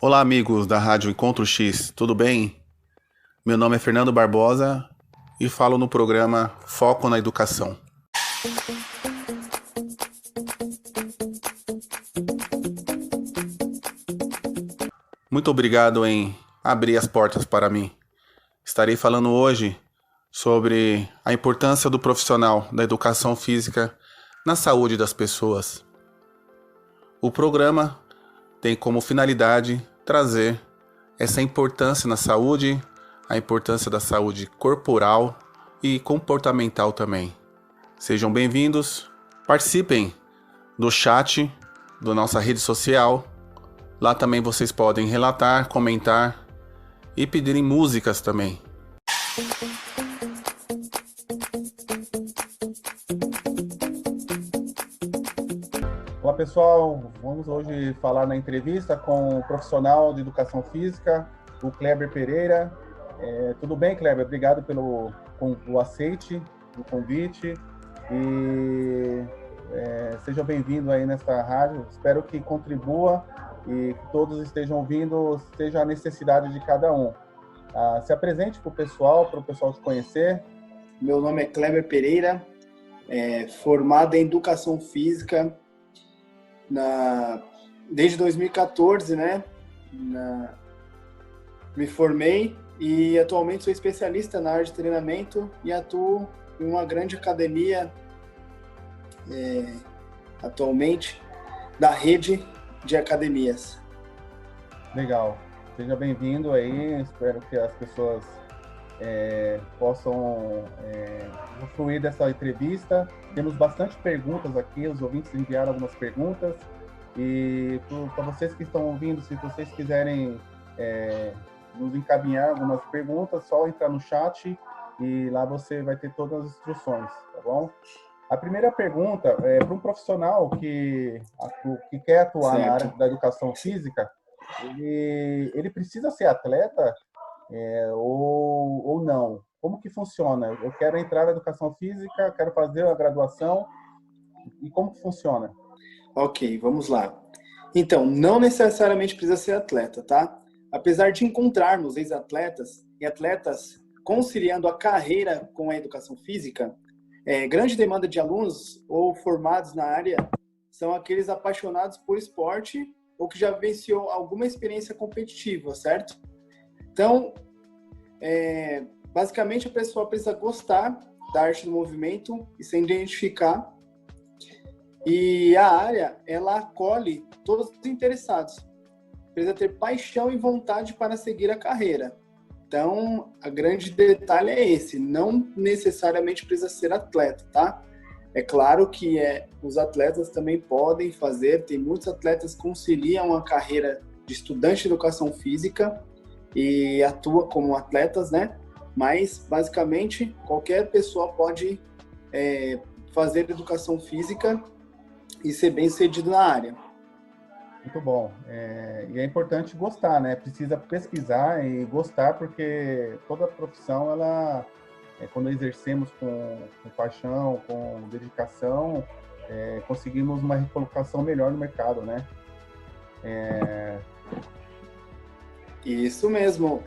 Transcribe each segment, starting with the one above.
Olá, amigos da Rádio Encontro X, tudo bem? Meu nome é Fernando Barbosa e falo no programa Foco na Educação. Muito obrigado em abrir as portas para mim. Estarei falando hoje sobre a importância do profissional da educação física na saúde das pessoas. O programa tem como finalidade trazer essa importância na saúde, a importância da saúde corporal e comportamental também. Sejam bem-vindos, participem do chat da nossa rede social. Lá também vocês podem relatar, comentar e pedirem músicas também. Olá pessoal, vamos hoje falar na entrevista com o profissional de educação física, o Kleber Pereira. Tudo bem, Kleber? Obrigado pelo aceite do convite e seja bem-vindo aí nesta rádio. Espero que contribua e que todos estejam ouvindo, seja a necessidade de cada um. Se apresente para o pessoal te conhecer. Meu nome é Kleber Pereira, formado em Educação Física desde 2014, né? Me formei e atualmente sou especialista na área de treinamento e atuo em uma grande academia atualmente da rede de academias. Legal, seja bem-vindo aí, espero que as pessoas possam usufruir dessa entrevista. Temos bastante perguntas aqui, os ouvintes enviaram algumas perguntas e para vocês que estão ouvindo, se vocês quiserem nos encaminhar algumas perguntas, só entrar no chat e lá você vai ter todas as instruções, tá bom? A primeira pergunta é para um profissional que quer atuar na área da educação física. Ele precisa ser atleta ou não? Como que funciona? Eu quero entrar na educação física, quero fazer a graduação, e como que funciona? Ok, vamos lá. Então, não necessariamente precisa ser atleta, tá? Apesar de encontrarmos ex-atletas e atletas conciliando a carreira com a educação física, grande demanda de alunos ou formados na área são aqueles apaixonados por esporte ou que já vivenciou alguma experiência competitiva, certo? Então, basicamente a pessoa precisa gostar da arte do movimento e se identificar. E a área, ela acolhe todos os interessados. Precisa ter paixão e vontade para seguir a carreira. Então, o grande detalhe é esse, não necessariamente precisa ser atleta, tá? É claro que os atletas também podem fazer, tem muitos atletas que conciliam a carreira de estudante de educação física e atua como atletas, né? Mas, basicamente, qualquer pessoa pode fazer educação física e ser bem-sucedido na área. Muito bom. E é importante gostar, né? Precisa pesquisar e gostar, porque toda profissão, quando exercemos com paixão, com dedicação, conseguimos uma recolocação melhor no mercado, né? Isso mesmo.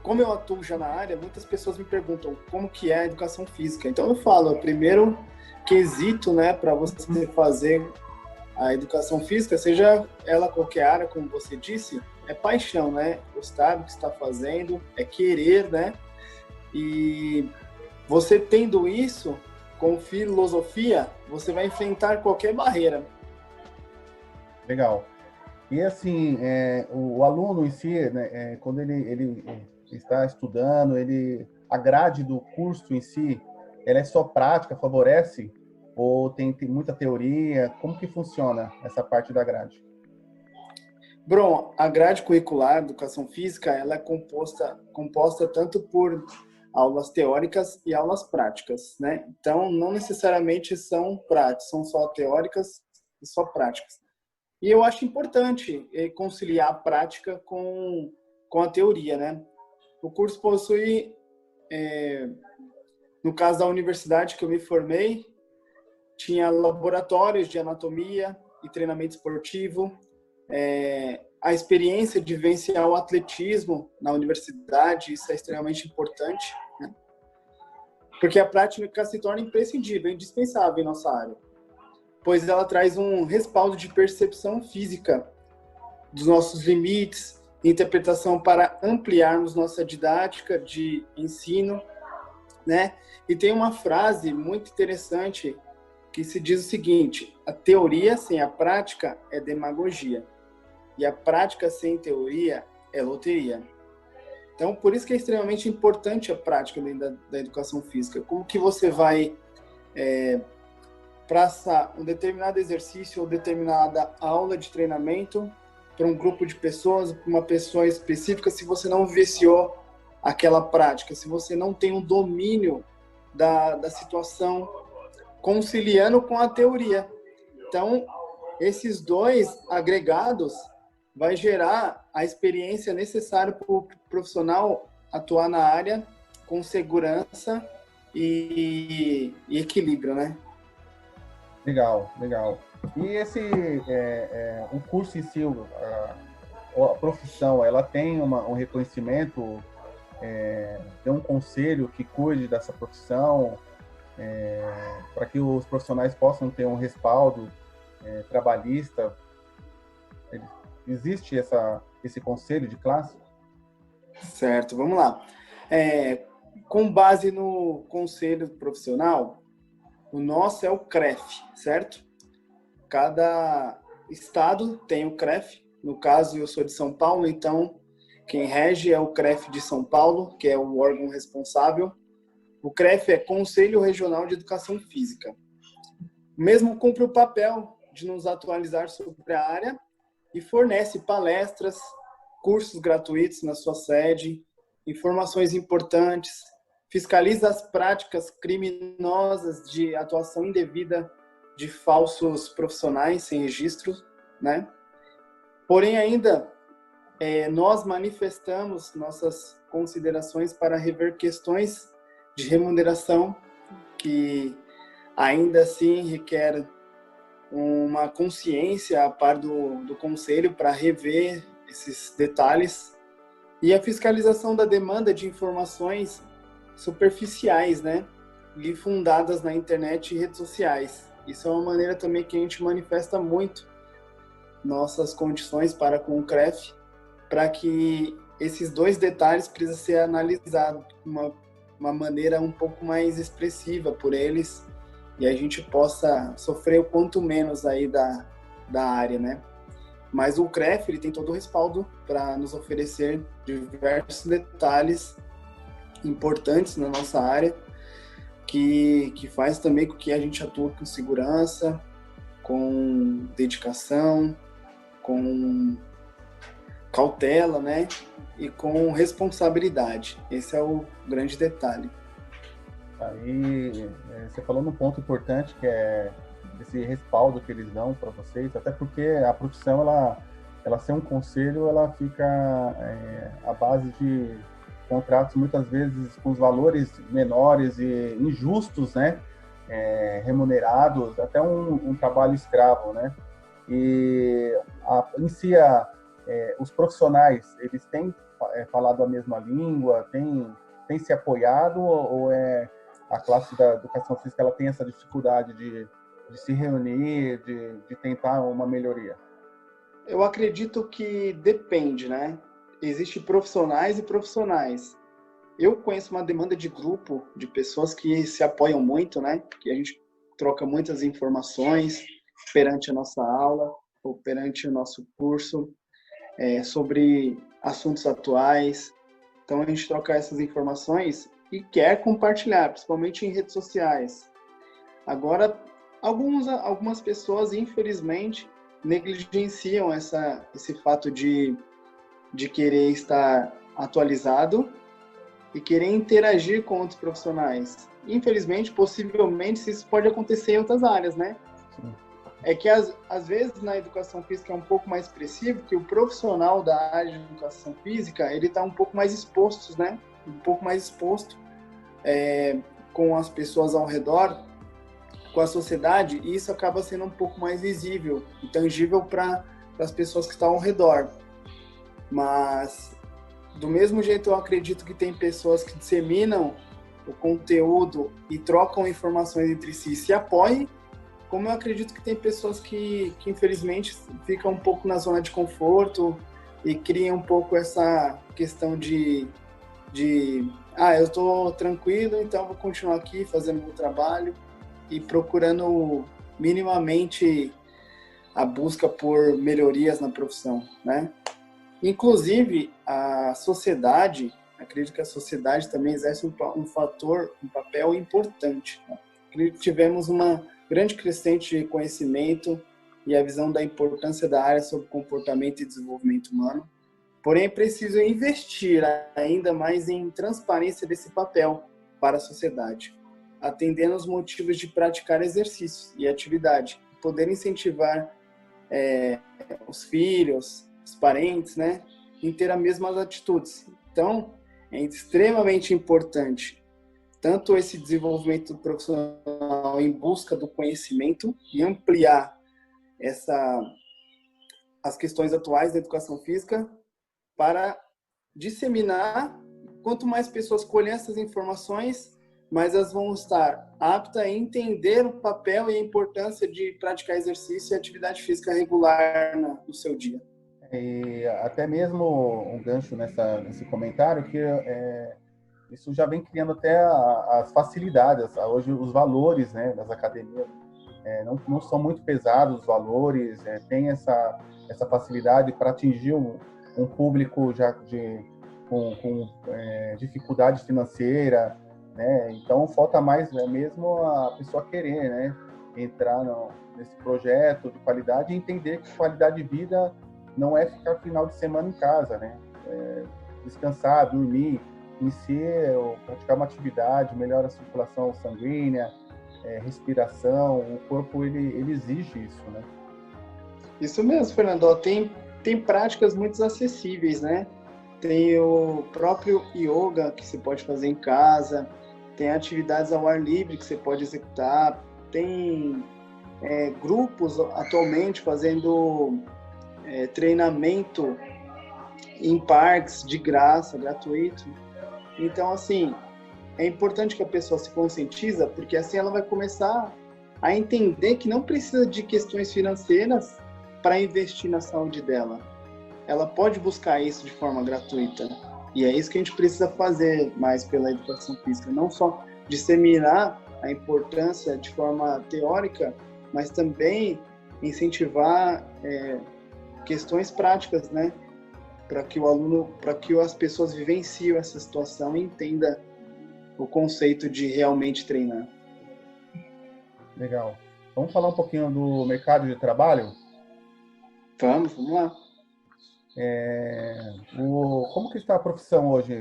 Como eu atuo já na área, muitas pessoas me perguntam como que é a educação física. Então eu falo, o primeiro quesito, né, para você fazer a educação física, seja ela qualquer área, como você disse, é paixão, né? Gostar do que está fazendo, é querer, né? E você tendo isso com filosofia, você vai enfrentar qualquer barreira. Legal. E assim, o aluno em si, né, quando ele está estudando, a grade do curso em si, ela é só prática, favorece? Ou tem muita teoria? Como que funciona essa parte da grade? Bom, a grade curricular de educação física, ela é composta tanto por aulas teóricas e aulas práticas, né? Então, não necessariamente são práticas, são só teóricas e só práticas. E eu acho importante conciliar a prática com a teoria, né? O curso possui, no caso da universidade que eu me formei, tinha laboratórios de anatomia, e treinamento esportivo, a experiência de vivenciar o atletismo na universidade, isso é extremamente importante, né? Porque a prática se torna imprescindível, indispensável em nossa área, pois ela traz um respaldo de percepção física dos nossos limites, interpretação para ampliarmos nossa didática de ensino, né? E tem uma frase muito interessante que se diz o seguinte: a teoria sem a prática é demagogia, e a prática sem teoria é loteria. Então, por isso que é extremamente importante a prática dentro da educação física. Como que você vai passar um determinado exercício ou determinada aula de treinamento para um grupo de pessoas, para uma pessoa específica, se você não vivenciou aquela prática, se você não tem um domínio da situação, conciliando com a teoria. Então, esses dois agregados vai gerar a experiência necessária para o profissional atuar na área com segurança e equilíbrio, né? Legal, legal. E esse, o curso em si, a profissão, ela tem um reconhecimento, tem um conselho que cuide dessa profissão, para que os profissionais possam ter um respaldo trabalhista? Existe esse conselho de classe? Certo, vamos lá. Com base no conselho profissional, o nosso é o CREF, certo? Cada estado tem o CREF. No caso, eu sou de São Paulo, então quem rege é o CREF de São Paulo, que é o órgão responsável. O CREF é Conselho Regional de Educação Física. O mesmo cumpre o papel de nos atualizar sobre a área e fornece palestras, cursos gratuitos na sua sede, informações importantes, fiscaliza as práticas criminosas de atuação indevida de falsos profissionais sem registro, né? Porém, ainda nós manifestamos nossas considerações para rever questões de remuneração que ainda assim requer uma consciência a par do conselho para rever esses detalhes, e a fiscalização da demanda de informações superficiais, né, e fundadas na internet e redes sociais. Isso é uma maneira também que a gente manifesta muito nossas condições para com o CREF, para que esses dois detalhes precisam ser analisados de uma maneira um pouco mais expressiva por eles, e a gente possa sofrer o quanto menos aí da área, né? Mas o CREF, ele tem todo o respaldo para nos oferecer diversos detalhes importantes na nossa área, que faz também com que a gente atue com segurança, com dedicação, com cautela, né? E com responsabilidade. Esse é o grande detalhe. Aí, você falou num ponto importante, que é esse respaldo que eles dão para vocês, até porque a profissão, ela ser um conselho, ela fica à base de contratos, muitas vezes, com os valores menores e injustos, né? Remunerados, até um trabalho escravo, né? E em si, os profissionais, eles têm falado a mesma língua, têm se apoiado, ou a classe da educação física ela tem essa dificuldade de se reunir, de tentar uma melhoria? Eu acredito que depende, né? Existem profissionais e profissionais. Eu conheço uma demanda de grupo de pessoas que se apoiam muito, né? Que a gente troca muitas informações perante a nossa aula ou perante o nosso curso sobre assuntos atuais. Então a gente troca essas informações e quer compartilhar, principalmente em redes sociais. Agora, algumas pessoas, infelizmente, negligenciam esse fato de querer estar atualizado e querer interagir com outros profissionais. Infelizmente, possivelmente, isso pode acontecer em outras áreas, né? Sim. É que, às vezes, na educação física é um pouco mais expressivo, que o profissional da área de educação física, ele está um pouco mais exposto, né? Um pouco mais exposto com as pessoas ao redor, com a sociedade, e isso acaba sendo um pouco mais visível e tangível para as pessoas que estão ao redor. Mas, do mesmo jeito, eu acredito que tem pessoas que disseminam o conteúdo e trocam informações entre si e se apoiem, como eu acredito que tem pessoas que infelizmente ficam um pouco na zona de conforto e criam um pouco essa questão de eu estou tranquilo, então vou continuar aqui fazendo meu trabalho e procurando minimamente a busca por melhorias na profissão, né? Inclusive, a sociedade, acredito que a sociedade também exerce um papel importante. Né? Acredito que tivemos uma grande crescente de conhecimento e a visão da importância da área sobre comportamento e desenvolvimento humano. Porém, é preciso investir ainda mais em transparência desse papel para a sociedade, atendendo aos motivos de praticar exercícios e atividade, poder incentivar os filhos, os parentes, né, em ter as mesmas atitudes. Então, é extremamente importante tanto esse desenvolvimento profissional em busca do conhecimento e ampliar as questões atuais da educação física para disseminar. Quanto mais pessoas colhem essas informações, mais elas vão estar aptas a entender o papel e a importância de praticar exercício e atividade física regular no seu dia. E até mesmo um gancho nesse comentário, que isso já vem criando até as facilidades. Hoje os valores, né, das academias não são muito pesados, os valores, tem essa facilidade para atingir um público já com dificuldade financeira, né? Então falta mais mesmo a pessoa querer, né, entrar nesse projeto de qualidade e entender que qualidade de vida não é ficar final de semana em casa, né? Descansar, dormir, em si, praticar uma atividade, melhora a circulação sanguínea, respiração, o corpo ele exige isso, né? Isso mesmo, Fernando. Tem práticas muito acessíveis, né? Tem o próprio yoga que você pode fazer em casa, tem atividades ao ar livre que você pode executar, tem grupos atualmente fazendo treinamento em parques de graça, gratuito. Então, assim, é importante que a pessoa se conscientiza, porque assim ela vai começar a entender que não precisa de questões financeiras para investir na saúde dela. Ela pode buscar isso de forma gratuita. E é isso que a gente precisa fazer mais pela educação física, não só disseminar a importância de forma teórica, mas também incentivar questões práticas, né? Para que as pessoas vivenciem essa situação e entendam o conceito de realmente treinar. Legal. Vamos falar um pouquinho do mercado de trabalho? Vamos lá. Como que está a profissão hoje?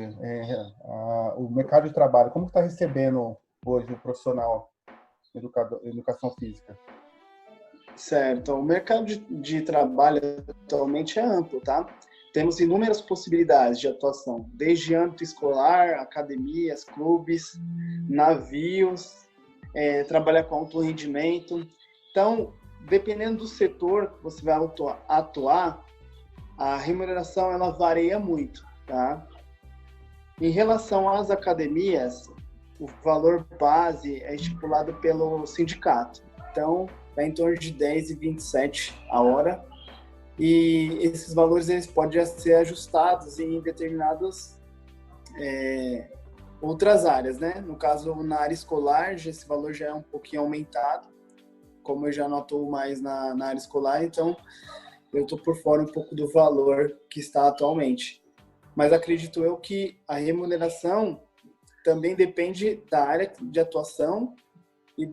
O mercado de trabalho, como que está recebendo hoje o profissional educação física? Certo. O mercado de trabalho atualmente é amplo, tá? Temos inúmeras possibilidades de atuação, desde âmbito escolar, academias, clubes, navios, trabalhar com alto rendimento. Então, dependendo do setor que você vai atuar, a remuneração ela varia muito, tá? Em relação às academias, o valor base é estipulado pelo sindicato. Então, é em torno de 10 e 27 a hora. E esses valores eles podem ser ajustados em determinadas outras áreas, né? No caso, na área escolar, esse valor já é um pouquinho aumentado. Como eu já não atuo mais na área escolar, então eu estou por fora um pouco do valor que está atualmente. Mas acredito eu que a remuneração também depende da área de atuação e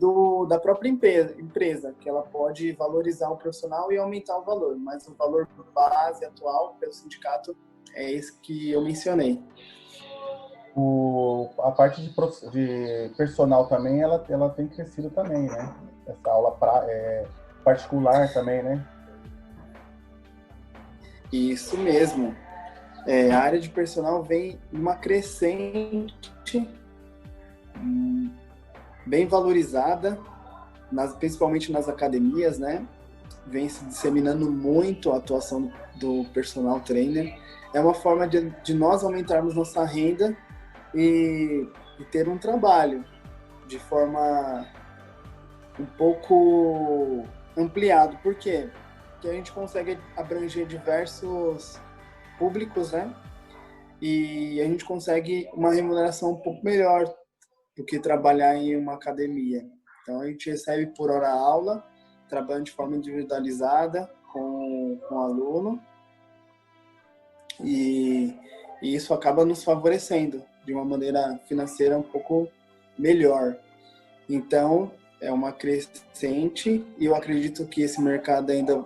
da própria empresa, que ela pode valorizar o profissional e aumentar o valor, mas o valor base atual pelo sindicato é esse que eu mencionei. A parte de personal também, ela tem crescido também, né? Essa aula particular também, né? Isso mesmo. A área de personal vem uma crescente, bem valorizada, principalmente nas academias, né? Vem se disseminando muito a atuação do personal trainer. É uma forma de nós aumentarmos nossa renda e ter um trabalho de forma um pouco ampliado. Por quê? Porque a gente consegue abranger diversos públicos, né? E a gente consegue uma remuneração um pouco melhor do que trabalhar em uma academia. Então, a gente recebe por hora aula, trabalhando de forma individualizada com o aluno, e isso acaba nos favorecendo de uma maneira financeira um pouco melhor. Então, é uma crescente, e eu acredito que esse mercado ainda,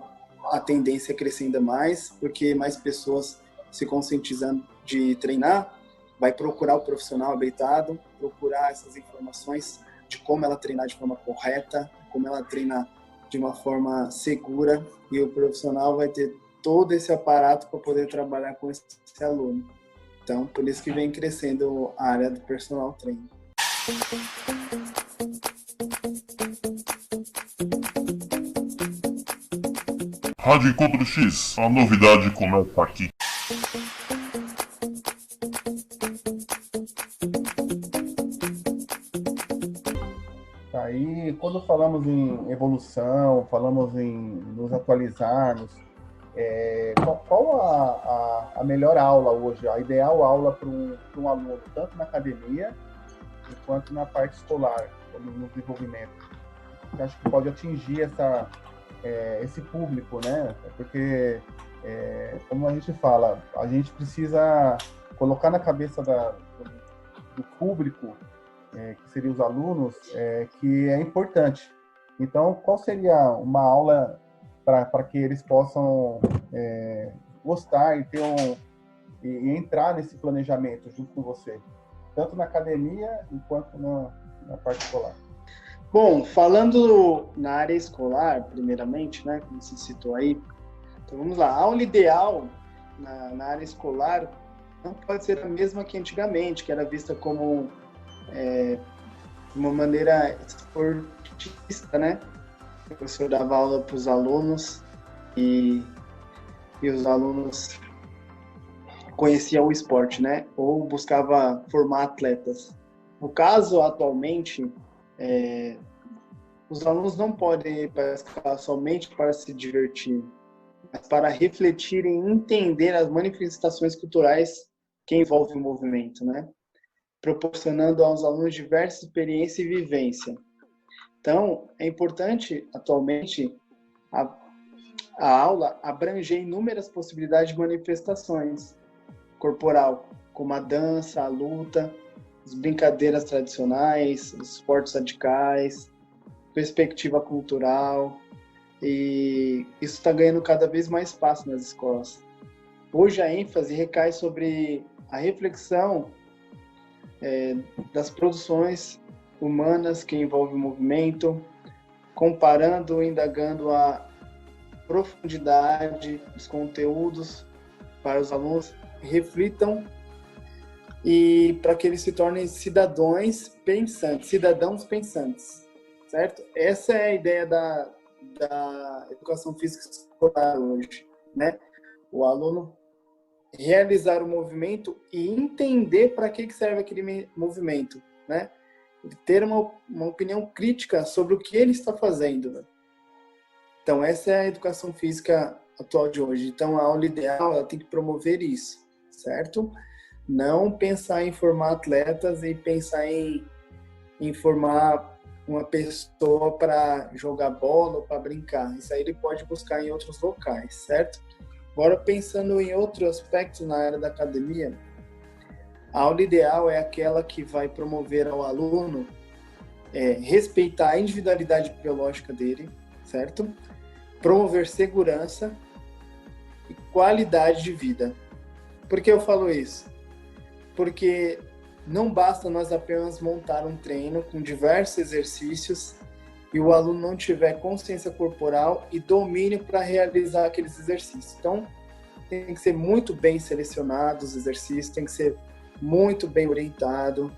a tendência é crescer ainda mais, porque mais pessoas se conscientizando de treinar, vai procurar o profissional habilitado, procurar essas informações de como ela treinar de forma correta, como ela treinar de uma forma segura, e o profissional vai ter todo esse aparato para poder trabalhar com esse aluno. Então, por isso que vem crescendo a área do personal training. Rádio Encontro X, a novidade começa aqui. Aí, quando falamos em evolução, falamos em nos atualizarmos, qual a melhor aula hoje, a ideal aula para um aluno, tanto na academia quanto na parte escolar, no desenvolvimento? Eu acho que pode atingir esse público, né? Porque, como a gente fala, a gente precisa colocar na cabeça do público, que seriam os alunos, que é importante. Então, qual seria uma aula para que eles possam gostar e e entrar nesse planejamento junto com você, tanto na academia quanto na parte escolar? Bom, falando na área escolar, primeiramente, né, como você citou aí, então vamos lá, a aula ideal na área escolar não pode ser a mesma que antigamente, que era vista como uma maneira esportista, né? O professor dava aula para os alunos e os alunos conheciam o esporte, né? Ou buscava formar atletas. No caso, atualmente, os alunos não podem ir para a escola somente para se divertir, mas para refletir e entender as manifestações culturais que envolvem o movimento, né? Proporcionando aos alunos diversas experiências e vivência. Então, é importante, atualmente, a aula abranger inúmeras possibilidades de manifestações corporal, como a dança, a luta, as brincadeiras tradicionais, os esportes radicais, perspectiva cultural, e isso está ganhando cada vez mais espaço nas escolas. Hoje a ênfase recai sobre a reflexão das produções humanas que envolvem o movimento, comparando e indagando a profundidade dos conteúdos para os alunos reflitam e para que eles se tornem cidadãos pensantes, certo? Essa é a ideia da educação física escolar hoje, né? O aluno realizar o movimento e entender para que serve aquele movimento, né? Ter uma opinião crítica sobre o que ele está fazendo, né? Então, essa é a educação física atual de hoje. Então, a aula ideal ela tem que promover isso, certo? Não pensar em formar atletas e pensar em formar uma pessoa para jogar bola ou para brincar. Isso aí ele pode buscar em outros locais, certo? Agora, pensando em outro aspecto na área da academia, a aula ideal é aquela que vai promover ao aluno respeitar a individualidade biológica dele, certo? Promover segurança e qualidade de vida. Por que eu falo isso? Porque não basta nós apenas montar um treino com diversos exercícios e o aluno não tiver consciência corporal e domínio para realizar aqueles exercícios. Então, tem que ser muito bem selecionado os exercícios, tem que ser muito bem orientado,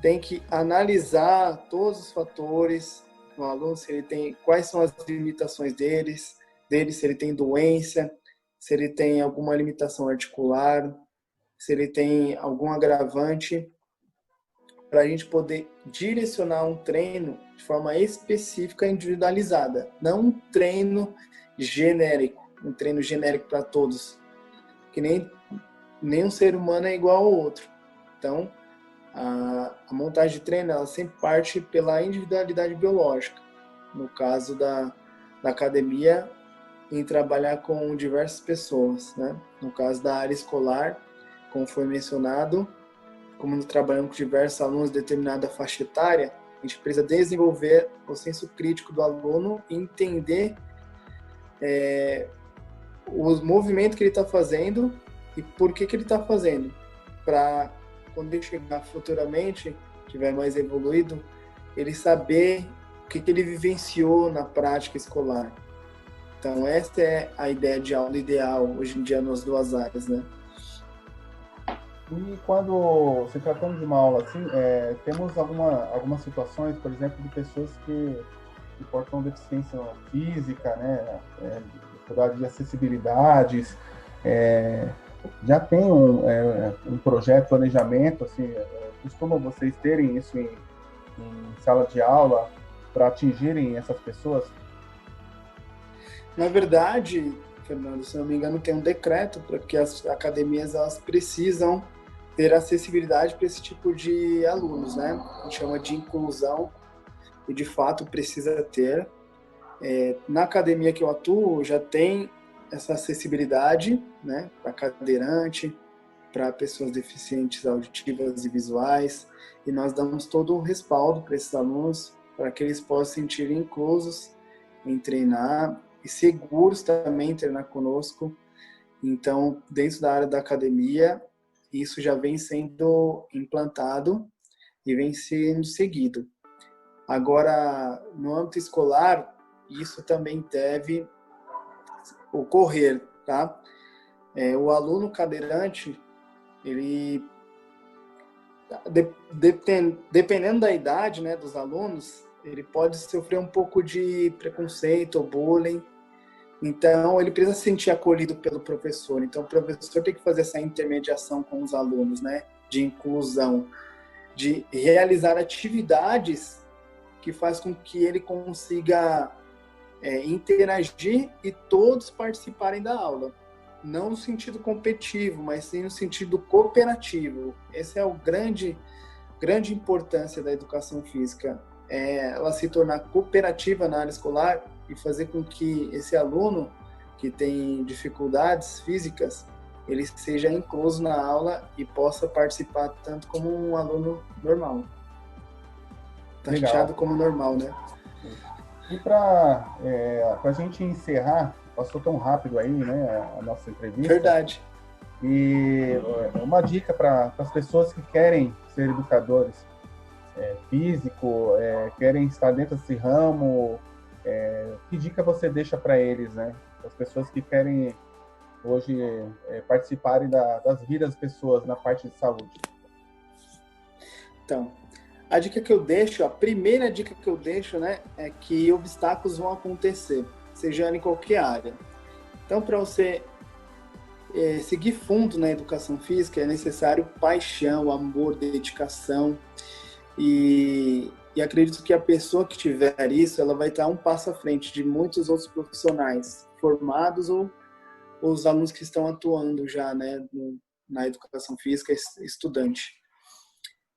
tem que analisar todos os fatores no aluno, se ele tem, quais são as limitações dele, se ele tem doença, se ele tem alguma limitação articular, se ele tem algum agravante, para a gente poder direcionar um treino de forma específica, individualizada, não um treino genérico para todos, que nem um ser humano é igual ao outro. Então, a montagem de treino, ela sempre parte pela individualidade biológica. No caso da academia, em trabalhar com diversas pessoas, né? No caso da área escolar, como foi mencionado, como nós trabalhamos com diversos alunos de determinada faixa etária, a gente precisa desenvolver o senso crítico do aluno e entender os movimentos que ele está fazendo e por que ele está fazendo, para quando ele chegar futuramente, tiver mais evoluído, ele saber o que ele vivenciou na prática escolar. Então, essa é a ideia de aula ideal, hoje em dia, nas duas áreas, né? E quando se tratando de uma aula assim, temos algumas situações, por exemplo, de pessoas que portam deficiência física, né? Dificuldade de acessibilidades. Já tem um projeto, planejamento, assim, costumam vocês terem isso em sala de aula para atingirem essas pessoas? Na verdade, Fernando, se não me engano, tem um decreto para que as academias elas precisam ter acessibilidade para esse tipo de alunos, né? A gente chama de inclusão e, de fato, precisa ter. Na academia que eu atuo, já tem essa acessibilidade, né? Para cadeirante, para pessoas deficientes auditivas e visuais, e nós damos todo o respaldo para esses alunos, para que eles possam se sentir inclusos em treinar e seguros também em treinar conosco. Então, dentro da área da academia, isso já vem sendo implantado e vem sendo seguido. Agora, no âmbito escolar, isso também deve ocorrer, tá? O aluno cadeirante, ele, dependendo da idade, né, dos alunos, ele pode sofrer um pouco de preconceito ou bullying. Então, ele precisa se sentir acolhido pelo professor. Então, o professor tem que fazer essa intermediação com os alunos, né? De inclusão, de realizar atividades que faz com que ele consiga interagir e todos participarem da aula. Não no sentido competitivo, mas sim no sentido cooperativo. Essa é a grande importância da educação física. Ela se tornar cooperativa na área escolar e fazer com que esse aluno que tem dificuldades físicas, ele seja incluso na aula e possa participar tanto como um aluno normal. Taxado como normal, né? E para a gente encerrar, passou tão rápido aí, né, a nossa entrevista. Verdade. E uma dica para as pessoas que querem ser educadores físico, querem estar dentro desse ramo, que dica você deixa para eles, né? As pessoas que querem hoje participarem das vidas das pessoas na parte de saúde. Então, a dica que eu deixo, a primeira dica que eu deixo, né, é que obstáculos vão acontecer, seja em qualquer área. Então, para você seguir fundo na educação física, é necessário paixão, amor, dedicação. E acredito que a pessoa que tiver isso, ela vai estar um passo à frente de muitos outros profissionais formados ou os alunos que estão atuando já, né, na educação física, estudante.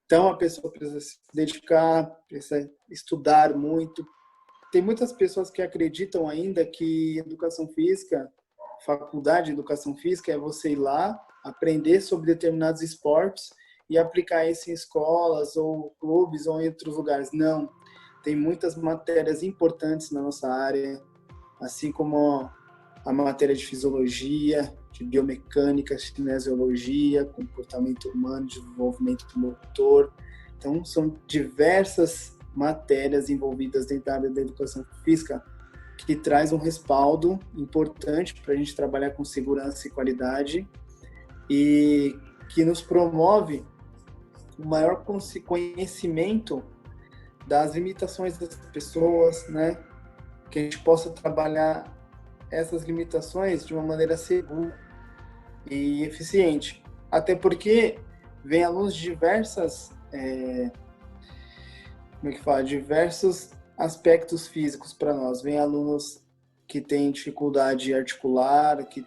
Então, a pessoa precisa se dedicar, precisa estudar muito. Tem muitas pessoas que acreditam ainda que educação física, faculdade de educação física, é você ir lá, aprender sobre determinados esportes e aplicar isso em escolas ou clubes ou em outros lugares. Não. Tem muitas matérias importantes na nossa área, assim como a matéria de fisiologia, de biomecânica, kinesiologia, comportamento humano, desenvolvimento motor. Então, são diversas matérias envolvidas dentro da área da educação física que traz um respaldo importante para a gente trabalhar com segurança e qualidade e que nos promove o maior conhecimento das limitações das pessoas, né? Que a gente possa trabalhar essas limitações de uma maneira segura e eficiente. Até porque vem alunos de diversos aspectos físicos para nós. Vem alunos que têm dificuldade articular, que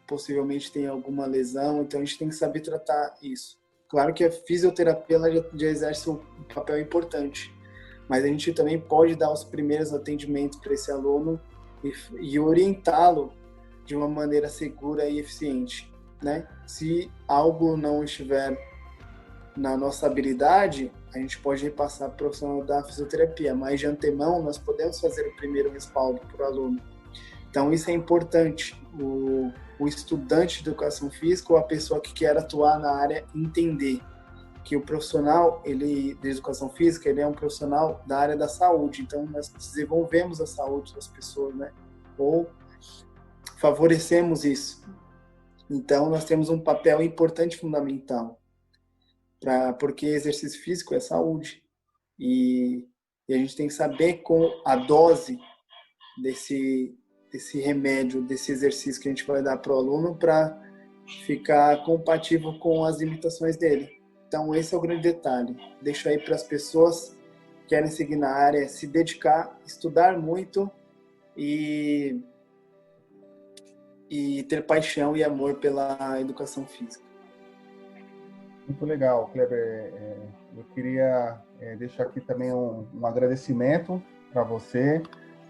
possivelmente têm alguma lesão, então a gente tem que saber tratar isso. Claro que a fisioterapia ela já exerce um papel importante, mas a gente também pode dar os primeiros atendimentos para esse aluno e orientá-lo de uma maneira segura e eficiente, né? Se algo não estiver na nossa habilidade, a gente pode repassar para o profissional da fisioterapia, mas de antemão nós podemos fazer o primeiro respaldo para o aluno. Então isso é importante, o estudante de educação física ou a pessoa que quer atuar na área entender que o profissional de educação física ele é um profissional da área da saúde, então nós desenvolvemos a saúde das pessoas, né? Ou favorecemos isso. Então nós temos um papel importante, fundamental, porque exercício físico é saúde e a gente tem que saber com a dose desse remédio, desse exercício que a gente vai dar para o aluno para ficar compatível com as limitações dele. Então esse é o grande detalhe. Deixo aí para as pessoas que querem seguir na área, se dedicar, estudar muito e ter paixão e amor pela educação física. Muito legal, Kleber. Eu queria deixar aqui também um agradecimento para você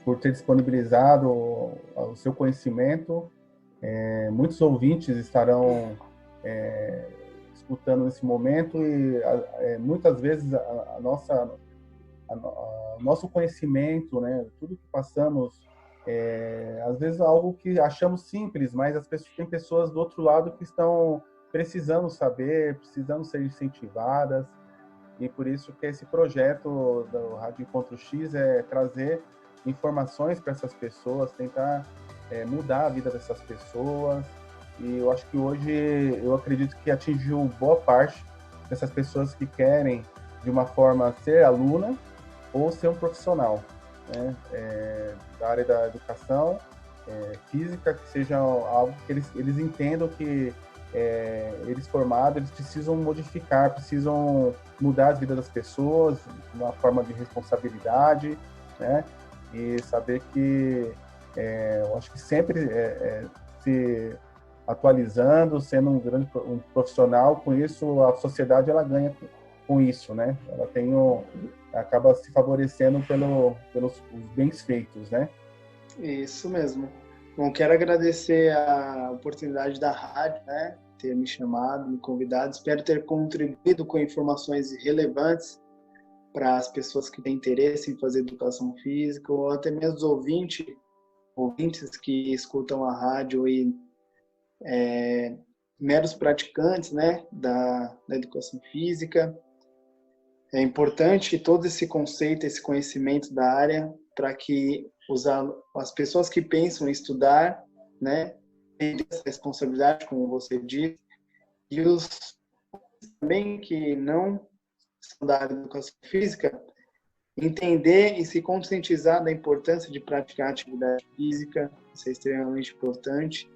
por ter disponibilizado o seu conhecimento. Muitos ouvintes estarão escutando nesse momento e muitas vezes o nosso conhecimento, né, tudo que passamos, às vezes é algo que achamos simples, mas tem pessoas do outro lado que estão precisando saber, precisando ser incentivadas, e por isso que esse projeto do Rádio Encontro X é trazer informações para essas pessoas, tentar mudar a vida dessas pessoas, e eu acho que hoje, eu acredito que atingiu boa parte dessas pessoas que querem, de uma forma, ser aluna ou ser um profissional, né, da área da educação física, que seja algo que eles entendam que eles formados, eles precisam modificar, precisam mudar a vida das pessoas de uma forma de responsabilidade, né? E saber que eu acho que sempre se atualizando, sendo um profissional, com isso a sociedade ela ganha com isso, né? Ela acaba se favorecendo pelos bens feitos, né? Isso mesmo. Bom, quero agradecer a oportunidade da rádio, né, ter me chamado, me convidado. Espero ter contribuído com informações relevantes para as pessoas que têm interesse em fazer educação física, ou até mesmo os ouvintes que escutam a rádio e meros praticantes, né, da educação física. É importante todo esse conceito, esse conhecimento da área para que as pessoas que pensam em estudar, né, tenham essa responsabilidade, como você disse, e os também que não são da área da educação física, entender e se conscientizar da importância de praticar atividade física. Isso é extremamente importante.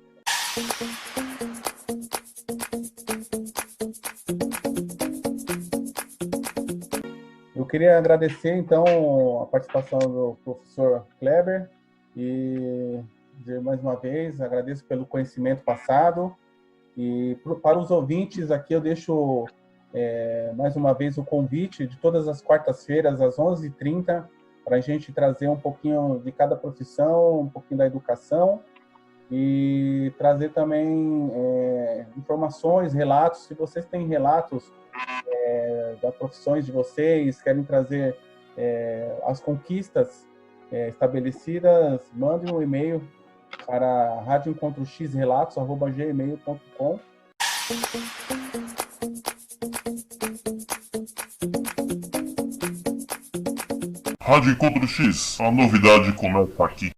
Eu queria agradecer, então, a participação do professor Kleber e dizer mais uma vez, agradeço pelo conhecimento passado. E para os ouvintes aqui eu deixo mais uma vez o convite de todas as quartas-feiras, às 11h30, para a gente trazer um pouquinho de cada profissão, um pouquinho da educação e trazer também informações, relatos. Se vocês têm relatos das profissões de vocês, querem trazer as conquistas estabelecidas, mandem um e-mail para radioencontroxrelatos@gmail.com. Rádio Encontro X, a novidade começa aqui.